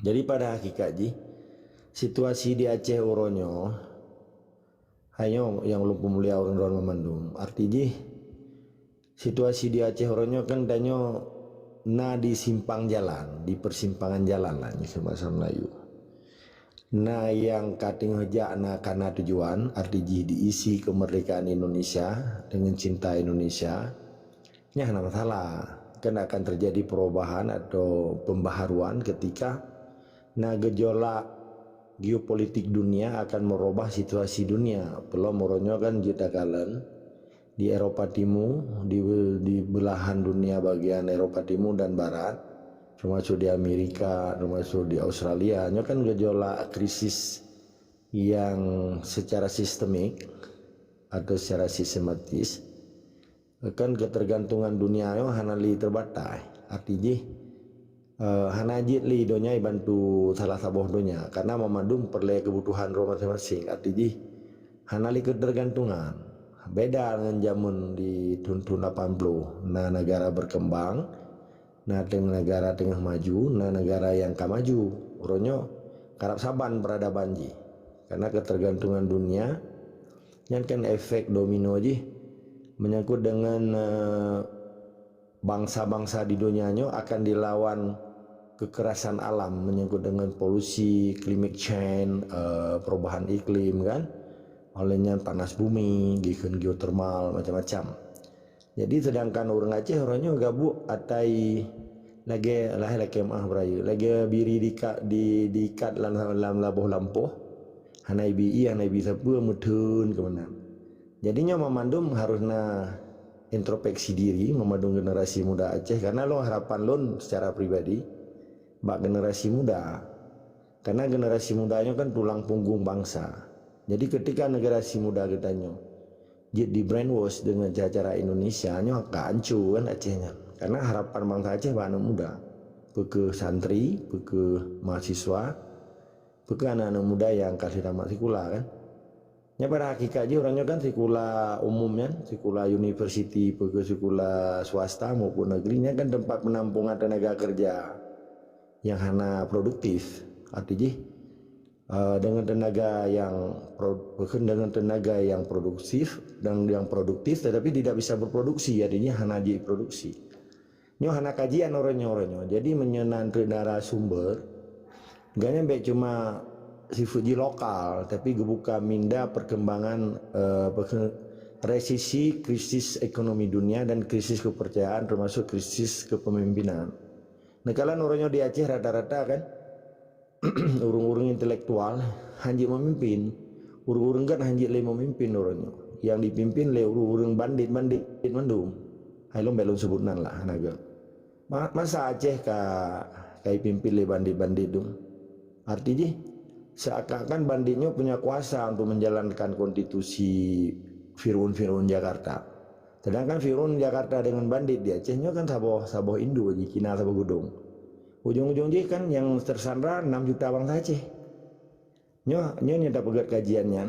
Jadi pada hakikatnya situasi di Aceh Uronyo hanya yang lupa mulia orang orang memandung. Artinya situasi di Aceh Uronyo kan danyo di simpang jalan, di persimpangan jalan lah ini bahasa Melayu. Nah yang kating hejak karena tujuan artinya diisi kemerdekaan Indonesia dengan cinta Indonesia. Nya ada masalah, kan akan terjadi perubahan atau pembaharuan ketika gejolak geopolitik dunia akan merubah situasi dunia. Belum moronyo kan kita kalian di Eropa Timur, di belahan dunia bagian Eropa Timur dan Barat, termasuk di Amerika, termasuk di Australia, nyo kan gejolak krisis yang secara sistemik atau secara sistematis kan ketergantungan dunia yo hanali terbatas. Artinya hanajit li donya bantu salah sabuh donya karena memadung perle kebutuhan rumah masing-masing. Artinya hanali ketergantungan beda dengan zaman di tahun 80. Nah negara berkembang, nah dengan negara tengah maju, nah negara yang maju uronyo karap saban peradaban ji karena ketergantungan dunia yang kan efek domino ji menyangkut dengan bangsa-bangsa di dunianya akan dilawan kekerasan alam menyangkut dengan polusi, climate change, perubahan iklim kan, olehnya panas bumi, geothermal macam-macam. Jadi sedangkan orang Aceh orangnya gabuk atai lagi mah berayu lagi biri dikat dalam labuh lampuh hanai bi sapu mudun kemana. Jadinya memandum harusnya introspeksi diri, memandung generasi muda Aceh karena lo harapan lo secara pribadi bak generasi muda karena generasi mudanya kan tulang punggung bangsa. Jadi ketika generasi muda kitanya di brainwash dengan cara Indonesia nyo kancu kan Acehnya karena harapan bangsa Aceh anak muda ke santri, ke mahasiswa, ke anak-anak muda yang kasih tamat sekolah kan. Ya pada hakikatnya orangnya kan sekolah umumnya, sekolah university, sekolah swasta maupun negerinya kan tempat penampungan tenaga kerja yang hanya produktif. Artinya dengan tenaga yang produktif dan yang produktif tetapi tidak bisa berproduksi, artinya hanya diproduksi. Nyo hanya kajian orangnya. Jadi menyenang narasumber, gak nyampe cuma sifuji lokal tapi gebuka minda perkembangan resisi krisis ekonomi dunia dan krisis kepercayaan termasuk krisis kepemimpinan. Nah kalian orangnya di Aceh rata-rata kan urung-urung intelektual hanjik memimpin, urung-urung kan hanjik le memimpin orangnya yang dipimpin le urung-urung bandit mendung hailom belum sebutan lah naga masa Aceh kai pimpin le bandit dong. Artinya seakan-akan banditnya punya kuasa untuk menjalankan konstitusi Firun Jakarta. Sedangkan Firun Jakarta dengan bandit di Acehnya kan saboh Indo di Kina saboh Gudong. Ujung-ujungnya kan yang tersandra 6 juta bangsa Aceh. Nyo nyata pegat kajiannya,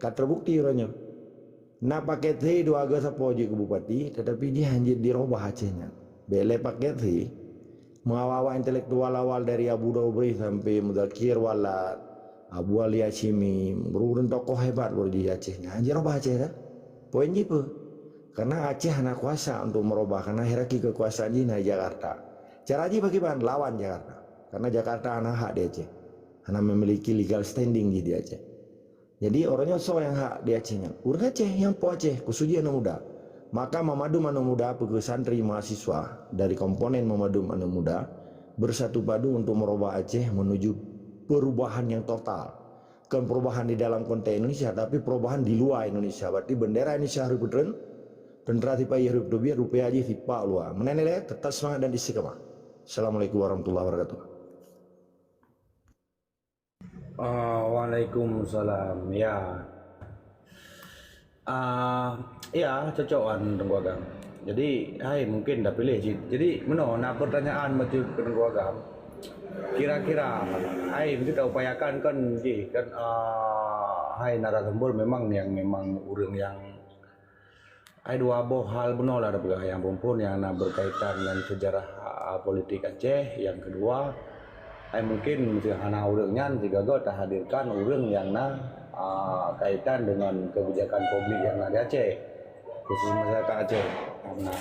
tak terbukti orangnya. Nah paket he dua aga sapo je ke bupati, tetapi dia hanya dirubah Acehnya. Bele paket he mengawal intelektual awal dari Abu Dhabi sampai Mudakir Walad, Abu Ali Hashimi, berurun tokoh hebat di Acehnya. Anjir robah Aceh kan? Poin apa? Karena Aceh anak kuasa untuk merubah karena hierarki kekuasaan di Jakarta. Cara aja bagaimana? Lawan Jakarta. Karena Jakarta anak hak di Aceh. Anak memiliki legal standing di Aceh. Jadi orangnya so yang hak di Acehnya. Urang Aceh yang po Aceh, khususnya anak muda. Maka memadu anak muda, pegawai santri mahasiswa dari komponen memadu anak muda bersatu padu untuk merubah Aceh menuju perubahan yang total. Bukan perubahan di dalam konteks Indonesia, tapi perubahan di luar Indonesia. Berarti bendera Indonesia harus berderen, tentara tipa hirup dubiar, rupiah aja tipa luar. Meneneleh tetap semangat dan istiqamah. Assalamualaikum warahmatullahi wabarakatuh. Waalaikumsalam. Ya cocokan Tengku Agam. Jadi mungkin dah pilih sih. Jadi nak pertanyaan macam Tengku Agam. Kira-kira kita upayakan kan narasumber memang urang yang dua hal benar lah ada yang perempuan yang berkaitan dengan sejarah politik Aceh. Yang kedua mungkin hana urangnya jika go tak hadirkan urang yang kaitan dengan kebijakan publik yang di Aceh, khusus masyarakat Aceh. Nah,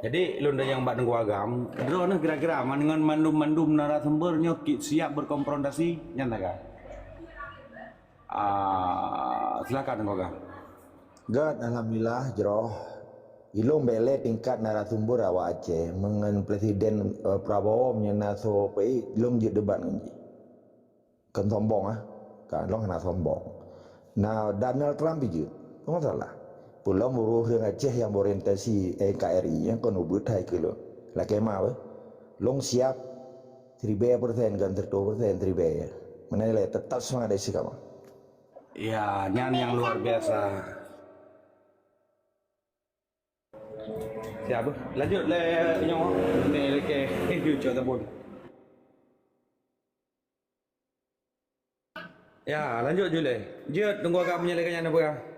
jadi lunda yang mbak nengku agam, drone kira-kira dengan mandum-mandum narasumbernya siap berkonfrontasi nyata kan? Silakan nengku agam. God, alhamdulillah jeroh ilung bele tingkat narasumber awak Aceh mengen Presiden Prabowo menyenaso pai ilung je debat nganji. Kan sombong kan long kena sombong. Nah Donald Trump je, tak masalah. Pulau muruh dengan Aceh yang berorientasi NKRI yang kan ubud hai ke lo. Lah kemah long siap 3% kan 100% 3%. Mana le tetap semangat desi kamu. Ya, nyanyi yang luar biasa. Siapa? Lanjut le nyawa. Ni ke future tabun. Ya, lanjut je le. Je tunggu agak menyelesaikannya apa?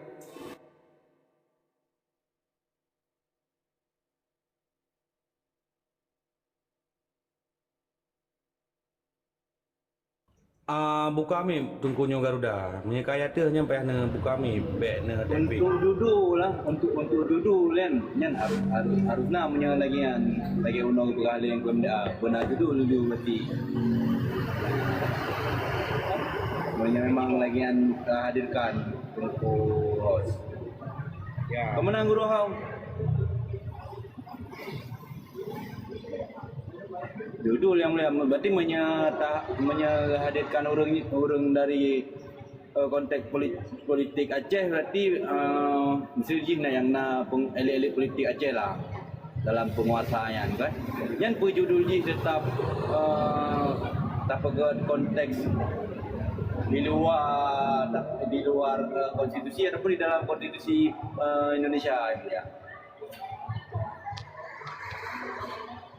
Buka kami tungkunya Garuda. Menyekaya tu nyampai na buka kami baik na tempe. Untuk duduk lah, untuk duduk kan, nyan harus nak punya lagi undang perkara yang benda benar duduk berarti. Memang lagi hadirkan untuk host. Ya. Kemenang guru kau. Duduk yang mulia berarti menghadirkan orang dari konteks politik Aceh berarti mesti yang elit-elit politik Aceh lah dalam penguasaan kan. Yang judul tetap pegang konteks di luar konstitusi ataupun di dalam konstitusi Indonesia ya.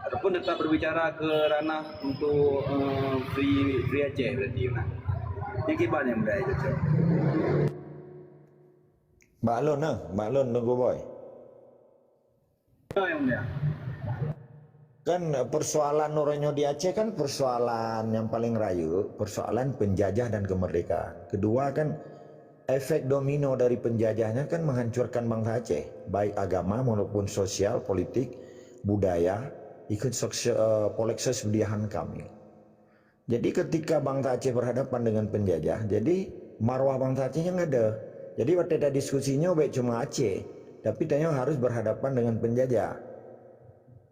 Ataupun tetap berbicara ke ranah untuk free Aceh berarti nah. Yang kiban yang berada itu. Mbak Lon tunggu boy. Yang mulia. Kan persoalan orangnya di Aceh kan persoalan yang paling rayu, persoalan penjajah dan kemerdekaan. Kedua kan efek domino dari penjajahnya kan menghancurkan bangsa Aceh, baik agama maupun sosial, politik, budaya, ikut poleksos bediahan kami. Jadi ketika bangsa Aceh berhadapan dengan penjajah, jadi marwah bangsa Acehnya nggak ada. Jadi waktu ada diskusinya baik cuma Aceh, tapi tanya harus berhadapan dengan penjajah.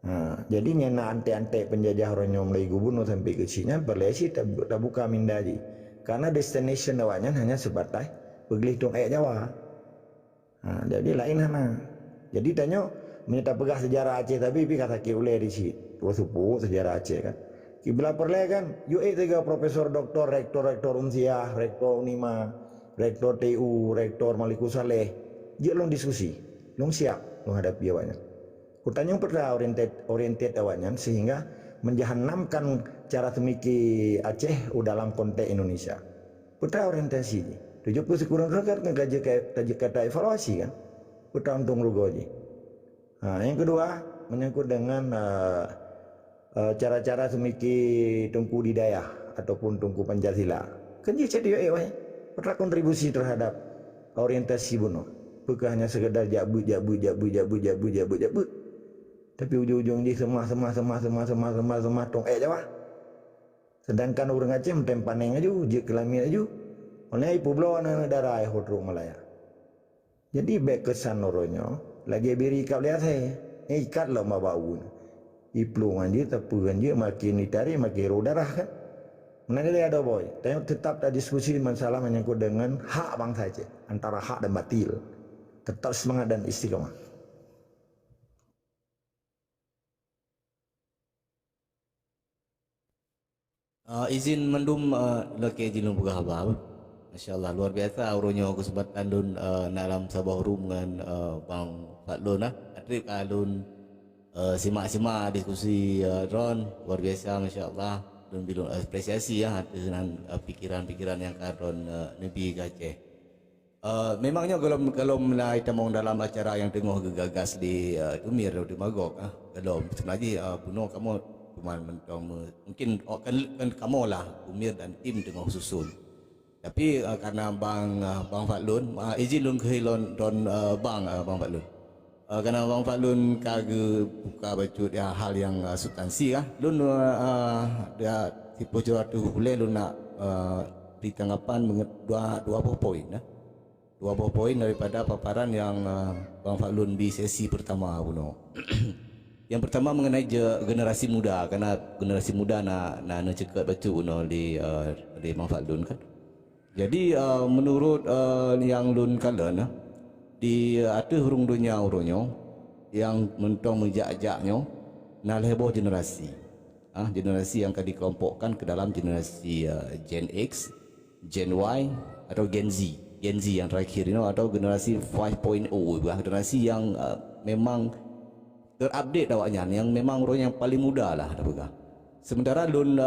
Nah, jadi nyana ante-ante penjajah orangnya mulai gubernur sampai ke Cina berlesi tak buka mindaji. Karena destination awaknya hanya sebatas Beglitung Jawa. Nah, jadi lain hana. Jadi tanya minta pegah sejarah Aceh tapi kata ki uleh di situ. Supu sejarah Aceh kan. Kibla perle kan, tiga profesor doktor, rektor Unsiah, rektor Unima, rektor TU, rektor Malikus Saleh. Dia long diskusi, long siap, long hadapi awaknya. Kutanya pernah oriented awaknya sehingga menjahanamkan cara semiki Aceh dalam konteks Indonesia. Pernah orientasi. 70 sekurang kan gaji kata evaluasi kan. Pernah untung rugoji. Nah, yang kedua menyangkut dengan cara-cara semiki tungku didayah ataupun tungku Pancasila. Kan dia jadi pernah kontribusi terhadap orientasi bunuh. Bukan hanya sekedar jabu. Tapi ujung-ujung dia semua tong Jawa. Sedangkan orang Aceh mentempaneng aja, je kelamin aja. Oleh ibu belau darah hodro Malaya. Jadi baik kesan noronya lagi beri kau lihat saya. Ikat lah mabau. Iplungan dia tepukan dia makin ditari makin darah kan. Mana dia ada boy. Tetap ada diskusi masalah menyangkut dengan hak bangsa Aceh antara hak dan batil. Tetap semangat dan istiqamah. Izin mendum laki jilung buka khabar. Masya-Allah luar biasa auronya kesempatan dun dalam sabah room dengan Bang Fadlun Atrik alun simak-simak diskusi Ron luar biasa masya-Allah dan bilun apresiasi ya dengan pikiran-pikiran yang Ron Nabi Aceh. Memangnya kalau mulai temong dalam acara yang tengah gegagas di Tumir di Magok kalau sebenarnya puno kamu cuma mentong mungkin kan kamu lah Umir dan tim tengah susun. Tapi karena Bang Fatlun izin lun ke don Bang Fatlun. Kerana Bang Fatlun kagak buka bacut ya hal yang substansi lah. Lun dia tipe jurat tu boleh lun nak di tanggapan dua poin lah. 20 poin daripada paparan yang Bang Fatlun di sesi pertama puno. Yang pertama mengenai generasi muda, kerana generasi muda nak cekak bacu puno di Bang Fatlun kan. Jadi menurut yang lun kalen di ada hurung dunia urunyo yang mentong menjak-jaknyo nah leboh generasi. Generasi yang akan dikelompokkan ke dalam generasi Gen X, Gen Y atau Gen Z. Gen Z yang terakhir atau generasi 5.0, generasi yang memang terupdate awaknya, yang memang orang yang paling muda lah dah pegang. Sementara lun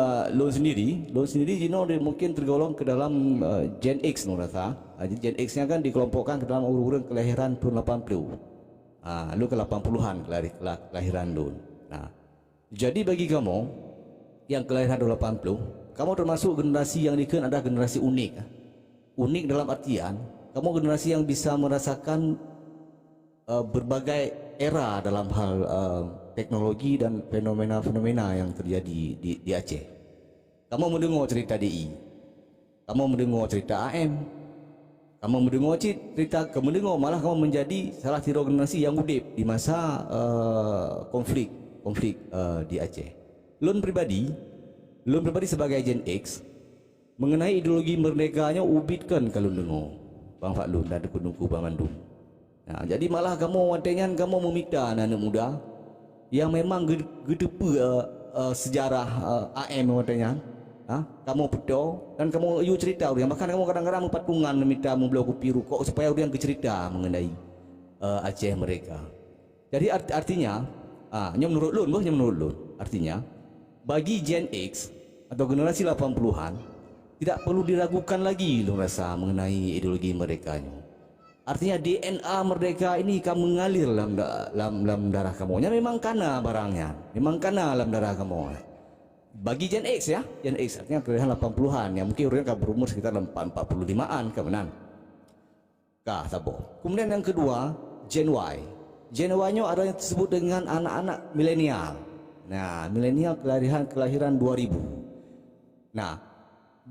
sendiri dia mungkin tergolong ke dalam Gen X rasa. Gen X nya kan dikelompokkan ke dalam orang-orang kelahiran tahun 80. Lu ke 80-an kelahiran lun. Nah, jadi bagi kamu yang kelahiran tahun 80, kamu termasuk generasi yang dikenal ada generasi unik. Unik dalam artian kamu generasi yang bisa merasakan berbagai era dalam hal teknologi dan fenomena-fenomena yang terjadi di Aceh. Kamu mendengar cerita DI, kamu mendengar cerita AM, kamu mendengar cerita, malah kamu menjadi salah satu generasi yang udip di masa konflik di Aceh. Lun pribadi sebagai Gen X mengenai ideologi merdekanya ubitkan kalau dengar Bang Fatlun dan dukun-dukun Bang Mandum. Nah, jadi malah kamu wantengan kamu meminta anak muda yang memang gedepa sejarah AM wantengan, kamu betul dan kamu cerita orang, bahkan kamu kadang-kadang patungan meminta membelah kopi rukuk supaya orang cerita mengenai Aceh mereka. Jadi artinya menurut lun artinya bagi Gen X atau generasi 80-an tidak perlu diragukan lagi lu rasa mengenai ideologi mereka. Artinya DNA merdeka ini kamu mengalir dalam darah kamu. Memang kana barangnya, memang kana dalam darah kamu. Bagi Gen X ya, Gen X artinya kelahiran 80-an yang mungkin orang kan berumur sekitar 45-an kebenan. Sabo. Kemudian yang kedua, Gen Y. Gen Y-nya ada yang disebut dengan anak-anak milenial. Nah, milenial kelahiran 2000. Nah,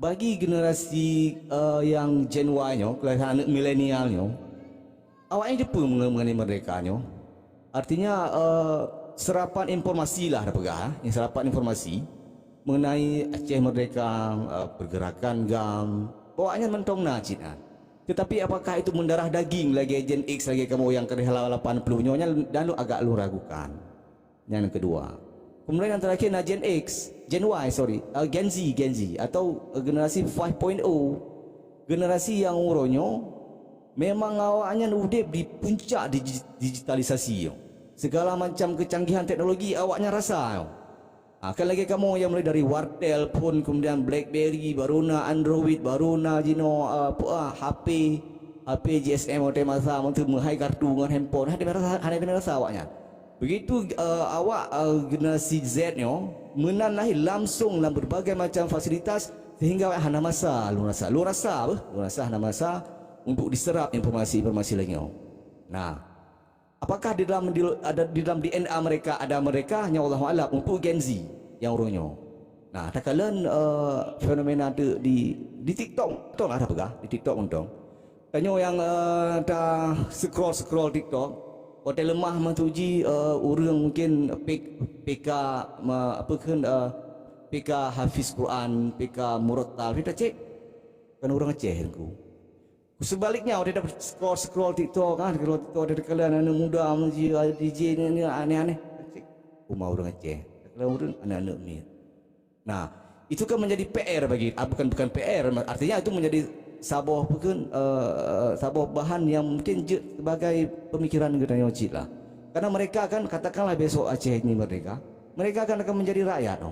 bagi generasi yang Gen Y-nya, kelahiran anak milenialnya, awaknya jepa mengenai merdekanya. Artinya serapan informasi lah dah pegang, serapan informasi mengenai Aceh merdeka, pergerakan GAM, awaknya mentong najinan. Tetapi apakah itu mendarah daging lagi Gen X lagi kamu yang kelahiran 80-nya dan lu agak lu ragukan. Yang kedua. Kemudian yang terakhir Gen Z atau generasi 5.0, generasi yang umurnya memang awaknya udip di puncak digitalisasi. Segala macam kecanggihan teknologi awaknya rasa. Kan lagi kamu yang mulai dari wartel pun, kemudian BlackBerry, baruna Android, baruna HP GSM atau masa untuk menghai kartu dengan handphone, ada rasa awaknya. Begitu awak generasi Z menanahi langsung dalam berbagai macam fasilitas sehingga awak hana masa lu rasa hana masa untuk diserap informasi lagi. Nah, apakah di dalam DNA mereka ada nya Allah Alam untuk Gen Z yang orangnya. Nah, takalan fenomena di TikTok betul ada pegah di TikTok untung. Tanya yang dah scroll TikTok. Hotel lemah mentuji orang mungkin PK PK Hafiz Quran, PK Murattal, kita cek kan orang Aceh aku. Sebaliknya dia dapat scroll TikTok kan, scroll TikTok ada kalian anak muda menji DJ ni aneh-aneh. Cek rumah orang Aceh, kalau orang anak-anak ni. Nah, itu kan menjadi PR bagi bukan PR, artinya itu menjadi sabuah bahan yang mungkin sebagai pemikiran kita yang wajib lah. Karena mereka akan katakanlah besok Aceh ini merdeka, mereka akan menjadi rakyat.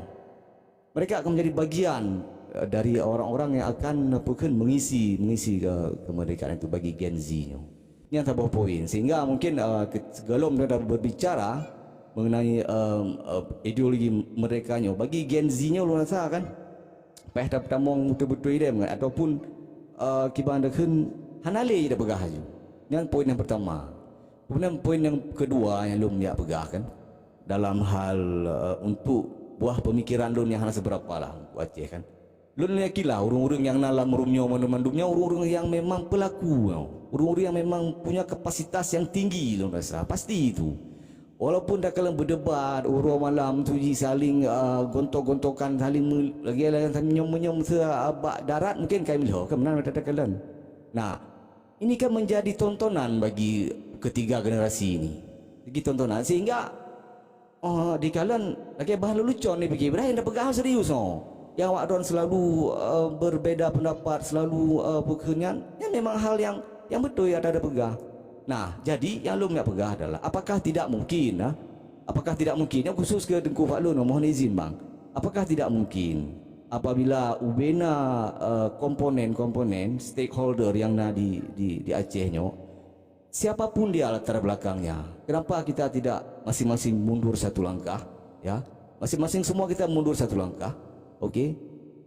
Mereka akan menjadi bagian dari orang-orang yang akan mengisi kemerdekaan itu bagi Gen Z. Ini yang sebuah poin. Sehingga mungkin sebelum kita berbicara mengenai ideologi mereka nyo. Bagi Gen Z nyo lu rasa kan peh dapat tamong betul-betul dia kan ataupun kibang dekun hanale ida pegah ju. Yang poin yang pertama. Kemudian poin yang kedua yang lu ya pegah kan dalam hal untuk buah pemikiran lu yang hana seberapa lah Aceh kan. Lu yakinlah orang-orang yang dalam rumnya mandumnya orang-orang yang memang pelaku, orang-orang yang memang punya kapasitas yang tinggi lu rasa. Pasti itu. Walaupun dah kalian berdebat orang malam tu saling gontok-gontokan saling lagi nyom-nyom seabak darat mungkin kami lihat kan benar kata kalian. Nah, ini kan menjadi tontonan bagi ketiga generasi ini. Bagi tontonan sehingga di kalian lagi bahan lelucon ni fikir dah dah pegang serius yang awak don selalu berbeza pendapat, selalu berkenyan, ya memang hal yang betul ya ada pegang. Nah, jadi yang lu nak pegang adalah apakah tidak mungkin apakah tidak mungkin yang khusus ke Tengku Pak Lun mohon izin bang. Apakah tidak mungkin apabila ubena komponen-komponen stakeholder yang ada di Aceh nyo siapapun dia latar belakangnya, kenapa kita tidak masing-masing mundur satu langkah ya? Masing-masing semua kita mundur satu langkah. Okey,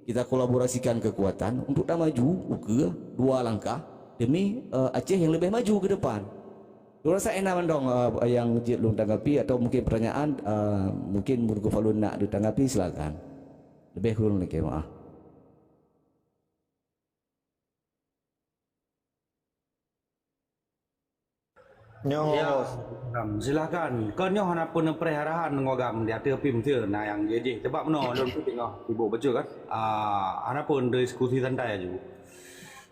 kita kolaborasikan kekuatan untuk dah maju ke dua langkah demi Aceh yang lebih maju ke depan. Lu rasa enak mendong yang Jit lu tanggapi atau mungkin pertanyaan mungkin Burgu Falun nak ditanggapi silakan. Lebih kurang lagi maaf. Nyo Ya, silakan. Kau nyoh hana pun perharahan ngogam dia tu pim tu nah yang je sebab meno lon tu tengok ibu baca kan. Hana pun diskusi santai aja.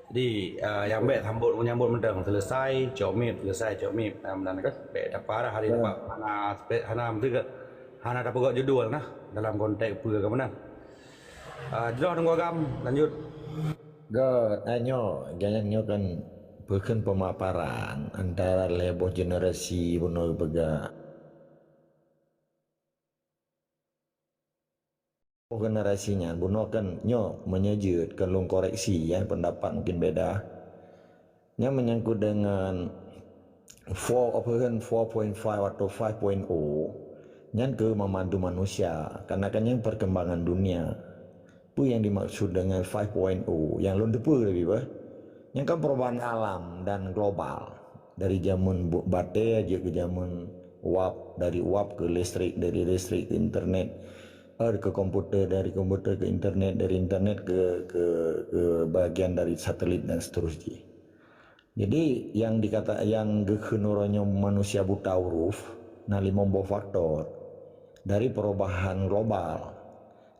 Jadi yang baik sambut menyambut mendang selesai cok mip dan kan baik dapat arah hari dapat hana mesti ke hana dapat gak judul nah dalam konteks apa ke mana. Jelas ngogam lanjut. Nyo jangan nyo kan bukan pemaparan antara leboh generasi bunuh bega generasinya bunuh kan nyo menyejut kalau koreksi ya pendapat mungkin beda nya menyangkut dengan 4.5 atau 5.0 nyan ke memandu manusia karena kan yang perkembangan dunia itu yang dimaksud dengan 5.0 yang lu depu lebih bah yang kan perubahan alam dan global dari zaman bate aja ke zaman uap, dari uap ke listrik, dari listrik ke internet, ke komputer, dari komputer ke internet, dari internet ke bagian dari satelit dan seterusnya. Jadi yang kenurannya manusia buta huruf nah 5 faktor dari perubahan global.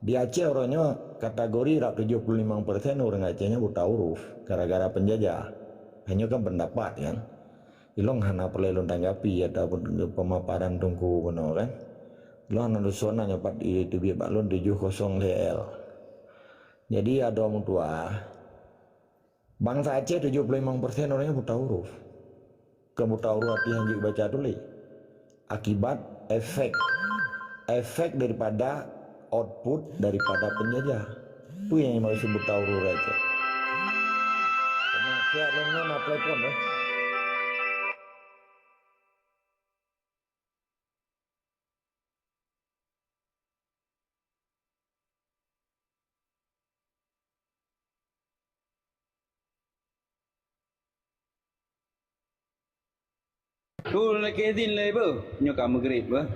Di Aceh orangnya kategori 75% orang Acehnya buta huruf gara-gara penjajah. Hanya kan pendapat kan. Ilong hana perlu tanggapi ataupun pemaparan tungku benar kan. Ilong hana sona nyopat itu biar balon 70 LL. Jadi ada orang tua bangsa Aceh 75% orangnya buta huruf. Kebuta huruf hati yang baca dulu. Akibat efek daripada output daripada penjajah itu yang mau disebut taurur aja karena siap longnya nak platform ya Tu lagi izin lah ibu. Nyok maghrib bah.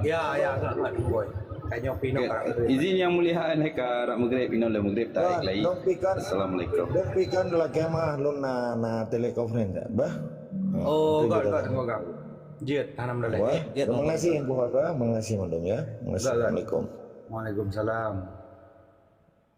Ya selamat boy. Kayaknya pino Izin yang mulia nak ke rak maghrib ino le maghrib tarik lagi. Assalamualaikum. dong pikan dulu kemah lu na telekonferensi bah Oh, gak ngogam. Jit tanam dulu. terima kasih yang buat mengasih mandum ya. Assalamualaikum. Waalaikumsalam.